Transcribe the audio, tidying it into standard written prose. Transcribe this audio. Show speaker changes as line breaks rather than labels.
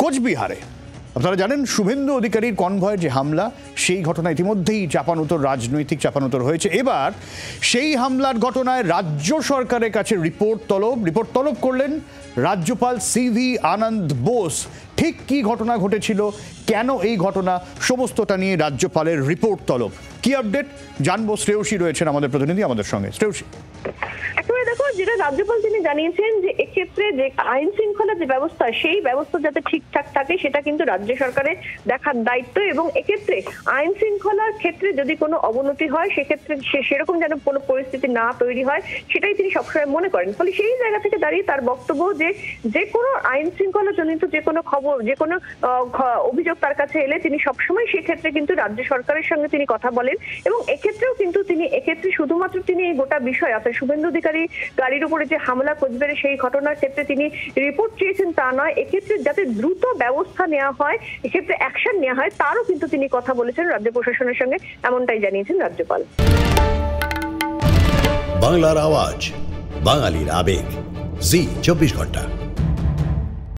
কোচবিহারে আপনারা জানেন শুভেন্দু অধিকারীর কনভয়ের যে হামলা, সেই ঘটনা ইতিমধ্যেই চাপানোতর, রাজনৈতিক চাপানোতর হয়েছে। এবার সেই হামলার ঘটনায় রাজ্য সরকারের কাছে রিপোর্ট তলব করলেন রাজ্যপাল সিভি আনন্দ বোস। ঠিক কি ঘটনা ঘটেছিল, কেন এই ঘটনা, সমস্তটা নিয়ে রাজ্যপালের রিপোর্ট তলব। কি আপডেট জানবো, শ্রেয়সী রয়েছেন আমাদের প্রতিনিধি আমাদের সঙ্গে। শ্রেয়সী,
একেবারে দেখো, যেটা রাজ্যপাল তিনি জানিয়েছেন যে এক্ষেত্রে যে আইন শৃঙ্খলা যে ব্যবস্থা, সেই ব্যবস্থা যাতে ঠিকঠাক থাকে সেটা কিন্তু রাজ্য সরকারের দেখার দায়িত্ব, এবং এক্ষেত্রে আইন শৃঙ্খলার ক্ষেত্রে যদি কোনো অবনতি হয় সেক্ষেত্রে সেরকম যেন কোনো পরিস্থিতি না তৈরি হয় সেটাই তিনি সবসময় মনে করেন। ফলে সেই জায়গা থেকে দাঁড়িয়ে তার বক্তব্য যে কোনো আইন শৃঙ্খলা জনিত যে কোনো খবর, যে কোনো অভিযোগ তার কাছে এলে তিনি সবসময় সেক্ষেত্রে কিন্তু রাজ্য সরকারের সঙ্গে তিনি কথা বলেন, এবং এক্ষেত্রেও কিন্তু তিনি এক্ষেত্রে শুধুমাত্র তিনি এই গোটা বিষয় অর্থাৎ শুভেন্দু অধিকারী গাড়ির উপরে যে হামলা কোচবিহারে সেই ঘটনার ক্ষেত্রে তিনি রিপোর্ট চেয়েছেন তা নয়, এক্ষেত্রে যাতে দ্রুত ব্যবস্থা নেওয়া হয়, এক্ষেত্রে অ্যাকশন নেওয়া হয়, তারও কিন্তু তিনি কথা বলেছেন রাজ্য প্রশাসনের সঙ্গে, এমনটাই জানিয়েছেন রাজ্যপাল।
বাংলার আওয়াজ, বাঙালির আবেগ, জি 24 ঘন্টা।